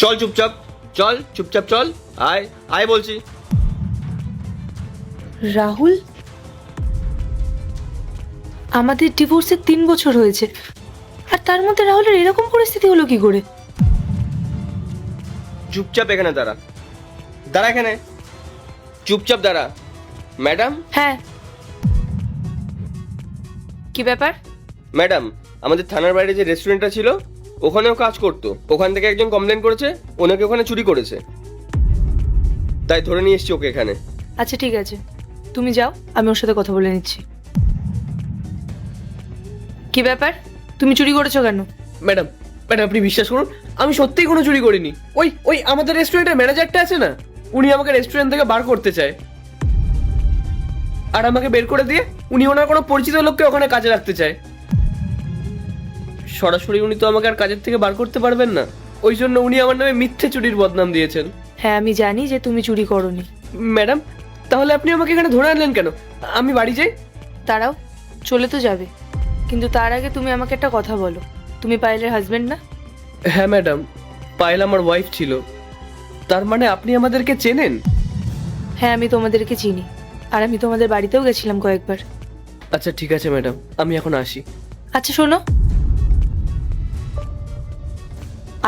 চল চুপচাপ, চল চুপচাপ চল, আয় আয় বলছি। রাহুল, আমাদের ডিভোর্সের 3 বছর হয়েছে, আর তার মধ্যে রাহুলের এরকম পরিস্থিতি হলো কি করে? চুপচাপ এখানে দাঁড়া, দাঁড়া এখানে, চুপচাপ দাঁড়া। ম্যাডাম, হ্যাঁ, কি ব্যাপার? ম্যাডাম, আমাদের থানার বাইরে যে রেস্টুরেন্টটা ছিল ওখানেও কাজ করতো, ওখান থেকে একজন কমপ্লেন করেছে ওনাকে ওখানে চুরি করেছে, তাই ধরে নিয়ে এসছি ওকে এখানে। আচ্ছা ঠিক আছে, তুমি যাও, আমি ওর সাথে কথা বলে নিচ্ছি। কি ব্যাপার, তুমি চুরি করেছো কেন? ম্যাডাম, ম্যাডাম আপনি বিশ্বাস করুন, আমি সত্যিই কোনো চুরি করিনি। ওই ওই আমাদের রেস্টুরেন্টের ম্যানেজারটা আছে না, উনি আমাকে রেস্টুরেন্ট থেকে বার করতে চায়, আর আমাকে বের করে দিয়ে উনি ওনার কোনো পরিচিত লোককে ওখানে কাজে রাখতে চায়। সরাসরি উনি তো আমাকে আর কাজের থেকে বার করতে পারবেন না, ওই জন্য উনি আমার নামে মিথ্যে চুরির বদনাম দিয়েছেন। হ্যাঁ, আমি জানি যে তুমি চুরি করোনি। ম্যাডাম, তাহলে আপনি আমাকে এখানে ধরে আনলেন কেন? আমি বাড়ি যাই। তারাও চলে তো যাবে, কিন্তু তার আগে তুমি আমাকে একটা কথা বলো, তুমি পায়েলের হাজবেন্ড না? হ্যাঁ ম্যাডাম, পায়েল আমার ওয়াইফ ছিল। তার মানে আপনি আমাদেরকে চেনেন? হ্যাঁ, আমি তোমাদেরকে চিনি, আর আমি তোমাদের বাড়িতেও গেছিলাম কয়েকবার। আচ্ছা ঠিক আছে ম্যাডাম, আমি এখন আসি। আচ্ছা শোনো,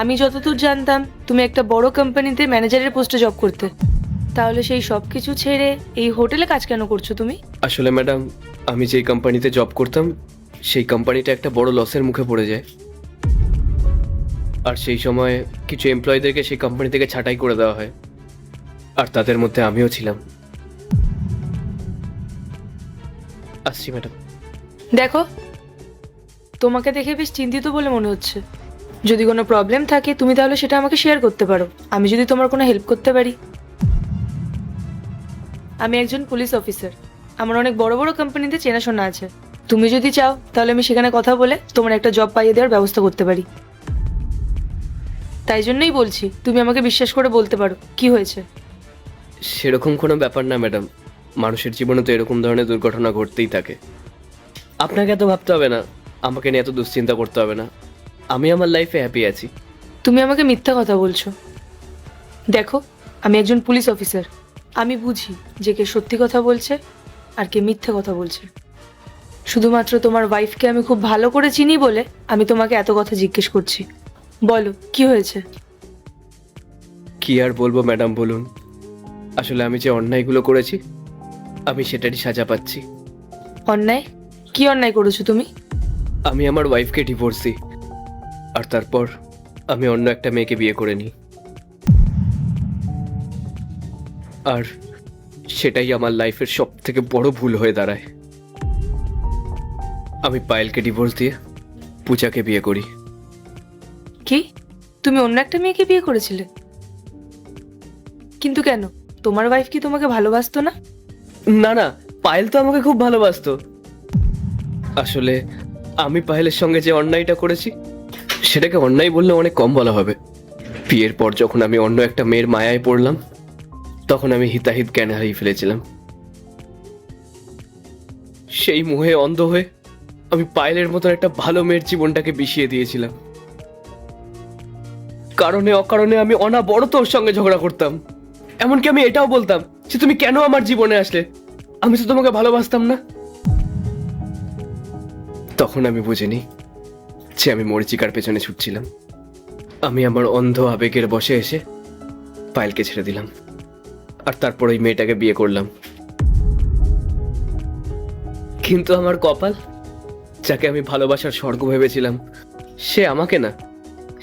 আমি যতদূর জানতাম তুমি একটা বড় কোম্পানিতে ম্যানেজারের পোস্টে জব করতে, তাহলে সেই সব কিছু ছেড়ে এই হোটেলে কাজ কেন করছো তুমি? আসলে ম্যাডাম, আমি যেই কোম্পানিতে জব করতাম সেই কোম্পানিটা একটা বড় লসের মুখে পড়ে যায়, আর সেই সময় কিছু এমপ্লয়ীদেরকে সেই কোম্পানি থেকে ছাঁটাই করে দেওয়া হয়, আর তাদের মধ্যে আমিও ছিলাম। আসছি ম্যাডাম। দেখো, তোমাকে দেখে বেশ চিন্তিত বলে মনে হচ্ছে। যদি কোনো প্রবলেম থাকে তুমি তাহলে সেটা আমাকে শেয়ার করতে পারো, আমি যদি তোমার কোনো হেল্প করতে পারি। আমি একজন পুলিশ অফিসার, আমার অনেক বড় বড় কোম্পানিতে চেনাশোনা আছে। তুমি যদি চাও তাহলে আমি সেখানে কথা বলে তোমার একটা জব পাইয়ে দেওয়ার ব্যবস্থা করতে পারি। তাই জন্যই বলছি, তুমি আমাকে বিশ্বাস করে বলতে পারো কি হয়েছে। সেরকম কোনো ব্যাপার না ম্যাডাম, মানুষের জীবনে তো এরকম ধরনের দুর্ঘটনা ঘটতেই থাকে। আপনাকে এত ভাবতে হবে না, আমাকে নিয়ে এত দুশ্চিন্তা করতে হবে না, আমি আমার লাইফে হ্যাপি আছি। তুমি আমাকে মিথ্যা কথা বলছো। দেখো, আমি একজন পুলিশ অফিসার, আমি বুঝি যে কে সত্যি কথা বলছে আর কে মিথ্যে কথা বলছে। শুধুমাত্র তোমার ওয়াইফকে আমি খুব ভালো করে চিনি বলে আমি তোমাকে এত কথা জিজ্ঞেস করছি। বলো কি হয়েছে। কি আর বলবো ম্যাডাম, বলুন। আসলে আমি যে অন্যায়গুলো করেছি আমি সেটারই সাজা পাচ্ছি। অন্যায়? কি অন্যায় করেছো তুমি? আমি আমার ওয়াইফকে ডিভোর্স দিই, আর তারপর আমি অন্য একটা মেয়েকে বিয়ে করে নিই, আর সেটাই আমার লাইফের সব থেকে বড় ভুল হয়ে দাঁড়ায়। আমি পায়েলকে ডিভোর্স দিয়ে পূজাকে বিয়ে করি। কি, তুমি অন্য একটা মেয়েকে বিয়ে করেছিলে? কিন্তু কেন, তোমার ওয়াইফ কি তোমাকে ভালোবাসতো না? না না, পায়েল তো আমাকে খুব ভালোবাসতো। আসলে আমি পায়েলের সঙ্গে যে অন্যায়টা করেছি সেটাকে অন্যায় বললে অনেক কম বলা হবে। বিয়ের পর যখন আমি অন্য একটা মেয়ের মায়ায় পড়লাম তখন আমি হিতাহিত জ্ঞান হারিয়ে ফেলেছিলাম। সেই মোহে অন্ধ হয়ে আমি পায়েলের মতন একটা ভালো মেয়ের জীবনটাকে বিষিয়ে দিয়েছিলাম। কারণে অকারণে আমি অনাবরত ওর সঙ্গে ঝগড়া করতাম, এমনকি আমি এটাও বলতাম যে তুমি কেন আমার জীবনে আসলে, আমি তো তোমাকে ভালোবাসতাম না। তখন আমি বুঝিনি যে আমি মরিচিকার পেছনে ছুটছিলাম। আমি আমার অন্ধ আবেগের বশে এসে পায়েলকে ছেড়ে দিলাম, আর তারপর ওই মেয়েটাকে বিয়ে করলাম। কিন্তু আমার কপাল, যাকে আমি ভালোবাসার স্বর্গ ভেবেছিলাম, সে আমাকে না,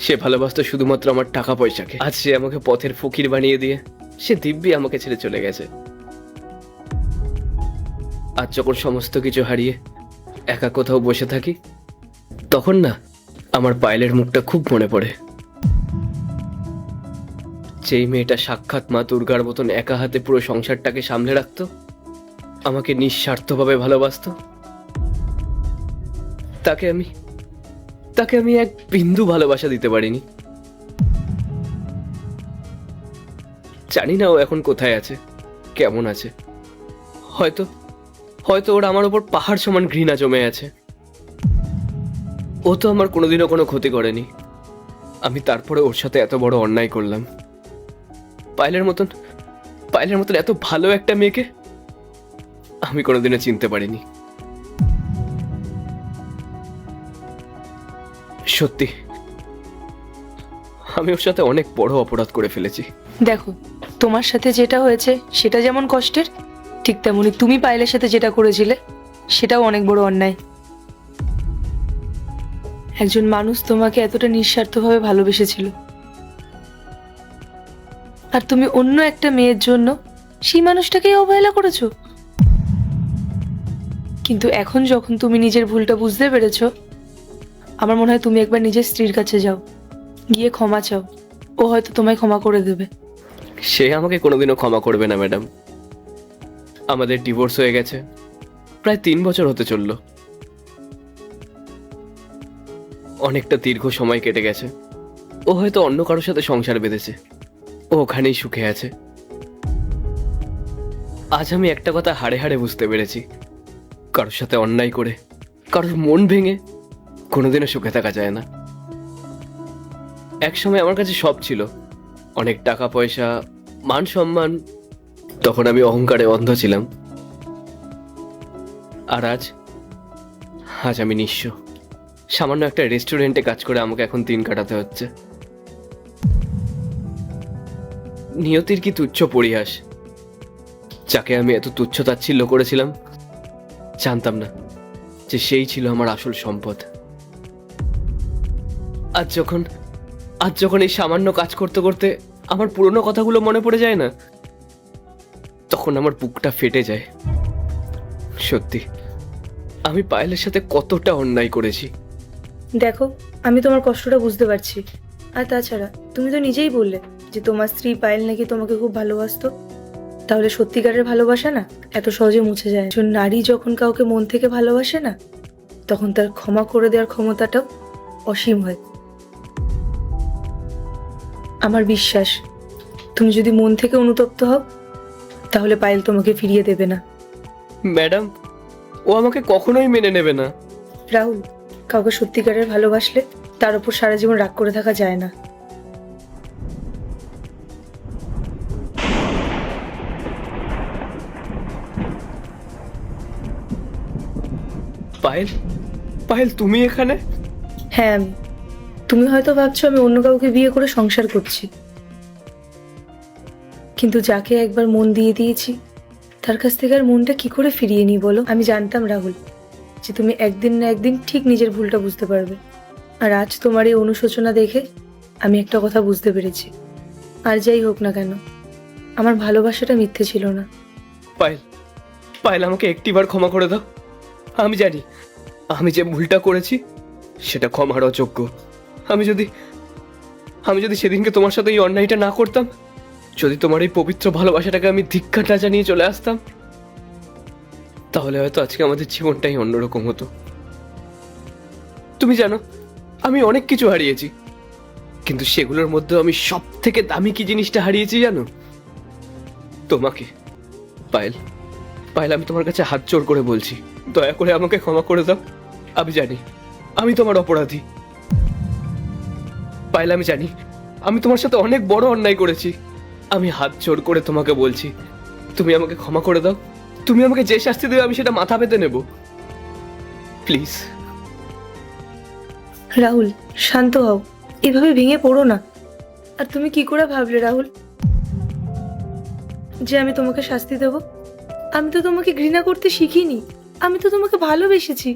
সে ভালোবাসতো শুধুমাত্র আমার টাকা পয়সাকে। আজ সে আমাকে পথের ফকির বানিয়ে দিয়ে সে দিব্যি আমাকে ছেড়ে চলে গেছে। আজ যখন সমস্ত কিছু হারিয়ে একা কোথাও বসে থাকি তখন না আমার পায়েলের মুখটা খুব মনে পড়ে। যেই মেয়েটা সাক্ষাৎ মা দুর্গার মতন একা হাতে পুরো সংসারটাকে সামলে রাখতো, আমাকে নিঃস্বার্থভাবে ভালোবাসতো, তাকে আমি এক বিন্দু ভালোবাসা দিতে পারিনি। জানি না ও এখন কোথায় আছে, কেমন আছে। হয়তো হয়তো ওর আমার ওপর পাহাড় সমান ঘৃণা জমে আছে। ও তো আমার কোনোদিনও কোনো ক্ষতি করেনি, আমি তারপরে ওর সাথে এত বড় অন্যায় করলাম। পায়েলের মতন এত ভালো একটা মেয়েকে আমি কোনোদিনও চিনতে পারিনি। সত্যি আমি ওর সাথে অনেক বড় অপরাধ করে ফেলেছি। দেখো, তোমার সাথে যেটা হয়েছে সেটা যেমন কষ্টের, ঠিক তেমনি তুমি পায়েলের সাথে যেটা করেছিলে সেটাও অনেক বড় অন্যায়। একজন মানুষ তোমাকে এতটা নিঃস্বার্থভাবে ভালোবেসেছিল, আর তুমি অন্য একটা মেয়ের জন্য সেই মানুষটাকেই অবহেলা করেছো। কিন্তু এখন যখন তুমি নিজের ভুলটা বুঝতে পেরেছো, আমার মনে হয় তুমি একবার নিজের স্ত্রীর কাছে যাও, গিয়ে ক্ষমা চাও। ও হয়তো তোমায় ক্ষমা করে দেবে। সে আমাকে কোনোদিনও ক্ষমা করবে না ম্যাডাম। আমাদের ডিভোর্স হয়ে গেছে, প্রায় 3 বছর হতে চলল। অনেকটা দীর্ঘ সময় কেটে গেছে। ও হয়তো অন্য কারোর সাথে সংসার বেঁধেছে, ও ওখানেই সুখে আছে। আজ আমি একটা কথা হাড়ে হাড়ে বুঝতে পেরেছি, কারোর সাথে অন্যায় করে, কারোর মন ভেঙে কোনোদিনও সুখে থাকা যায় না। এক সময় আমার কাছে সব ছিল, অনেক টাকা পয়সা, মান সম্মান। তখন আমি অহংকারে অন্ধ ছিলাম। আর আজ আমি নিঃস্ব। সামান্য একটা রেস্টুরেন্টে কাজ করে আমাকে এখন দিন কাটাতে হচ্ছে। নিয়তির কি তুচ্ছ পরিহাস! যাকে আমি এত তুচ্ছ তাচ্ছিল্য করেছিলাম, জানতাম না যে সেই ছিল আমার আসল সম্পদ। আজ যখন এই সামান্য কাজ করতে করতে আমার পুরনো কথাগুলো মনে পড়ে যায় না, তখন আমার বুকটা ফেটে যায়। সত্যি আমি পায়েলের সাথে কতটা অন্যায় করেছি। দেখো, আমি তোমার কষ্টটা বুঝতে পারছি। আর তাছাড়া তুমি তো নিজেই বললে যে তোমার স্ত্রী পায়েল নাকি তোমাকে খুব ভালোবাসতো। তাহলে সত্যিকারের ভালোবাসা না এত সহজে মুছে যায় না। একজন নারী যখন কাউকে মন থেকে ভালোবাসে না, তখন তার ক্ষমা করে দেওয়ার ক্ষমতাটাও অসীম হয়। আমার বিশ্বাস, তুমি যদি মন থেকে অনুতপ্ত হও, তাহলে পায়েল তোমাকে ফিরিয়ে দেবে না। ম্যাডাম, ও আমাকে কখনোই মেনে নেবে না। রাহুল, কাউকে সত্যিকারের ভালোবাসলে তার উপর সারা জীবন রাগ করে থাকা যায় না। পায়েল তুমি এখানে? হ্যাঁ, আমি। তুমি হয়তো ভাবছো আমি অন্য কাউকে বিয়ে করে সংসার করছি, কিন্তু যাকে একবার মন দিয়ে দিয়েছি তার কাছ থেকে আর মনটা কি করে ফিরিয়ে নিই বলো? আমি জানতাম রাহুল যে তুমি একদিন না একদিন ঠিক নিজের ভুলটা বুঝতে পারবে। আর আজ তোমার এই অনুশোচনা দেখে আমি একটা কথা বুঝতে পেরেছি। আর যাই হোক না কেন, আমার ভালোবাসাটা মিথ্যে ছিল না। পায়েল আমাকে একটিবার ক্ষমা করে দাও। আমি জানি আমি যে ভুলটা করেছি সেটা ক্ষমার অযোগ্য। আমি যদি সেদিনকে তোমার সাথে এই অন্যায়টা না করতাম, যদি তোমার এই পবিত্র ভালোবাসাটাকে আমি ধিক্কার না জানিয়ে চলে আসতাম, তাহলে হয়তো আজকে আমাদের জীবনটাই অন্যরকম হতো। তুমি জানো, আমি অনেক কিছু হারিয়েছি, কিন্তু সেগুলোর মধ্যে আমি সব থেকে দামি কি জিনিসটা হারিয়েছি জানো? তোমাকে। পায়েল, আমি তোমার কাছে হাত জোড় করে বলছি, দয়া করে আমাকে ক্ষমা করে দাও। আমি জানি আমি তোমার অপরাধী। পায়েল, আমি জানি আমি তোমার সাথে অনেক বড় অন্যায় করেছি। আমি হাত জোড় করে তোমাকে বলছি, তুমি আমাকে ক্ষমা করে দাও। তুমি আমাকে যে শাস্তি দেবে আমি সেটা মাথা পেতে নেব, প্লিজ। রাহুল, শান্ত হও, এভাবে ভেঙে পড়ো না। আর তুমি কি করে ভাবলে রাহুল যে আমি তোমাকে শাস্তি দেব? আমি তো তোমাকে ঘৃণা করতে শিখিনি, আমি তো তোমাকে ভালোবেসেছি।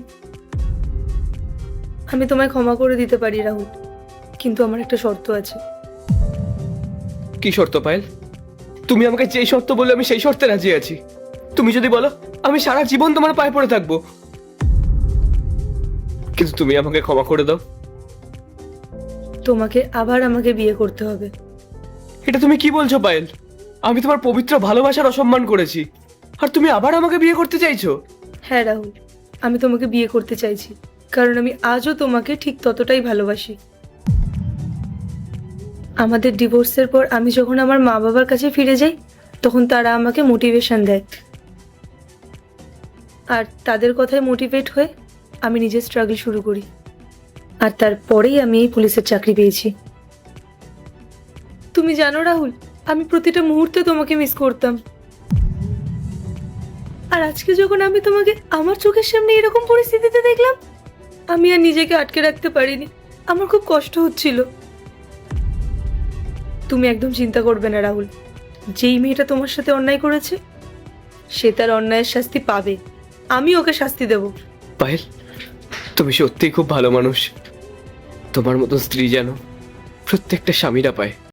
আমি তোমায় ক্ষমা করে দিতে পারি রাহুল, কিন্তু আমার একটা শর্ত আছে। কি শর্ত পায়েল? তুমি আমাকে যেই শর্ত বললে আমি সেই শর্তে রাজি আছি। তুমি যদি বলো আমি সারা জীবন তোমার পায়ে পড়ে থাকবো, কিন্তু তুমি আমাকে ক্ষমা করে দাও। তোমাকে আবার আমাকে বিয়ে করতে হবে। এটা তুমি কি বলছো পায়েল? আমি তোমার পবিত্র ভালোবাসার অসম্মান করেছি, আর তুমি আবার আমাকে বিয়ে করতে চাইছো? হ্যাঁ রাহুল, আমি তোমাকে বিয়ে করতে চাইছি, কারণ আমি আজও তোমাকে ঠিক ততটাই ভালোবাসি। আমাদের ডিভোর্সের পর আমি যখন আমার মা বাবার কাছে ফিরে যাই, তখন তারা আমাকে মোটিভেশন দেয়, আর তাদের কথায় মোটিভেট হয়ে আমি নিজের স্ট্রাগল শুরু করি। আর তারপরেই আমি এই পুলিশের চাকরি পেয়েছি। তুমি জানো রাহুল, আমি প্রতিটা মুহূর্তে তোমাকে মিস করতাম। আর আজকে যখন আমি তোমাকে আমার চোখের সামনে এরকম পরিস্থিতিতে দেখলাম, আমি আর নিজেকে আটকে রাখতে পারিনি। আমার খুব কষ্ট হচ্ছিল। তুমি একদম চিন্তা করবে না রাহুল, যেই মেয়েটা তোমার সাথে অন্যায় করেছে সে তার অন্যায়ের শাস্তি পাবে। আমি ওকে শাস্তি দেব। পায়েল, তুমি সত্যিই খুব ভালো মানুষ। তোমার মতো স্ত্রী যেন প্রত্যেকটা স্বামীরা পায়।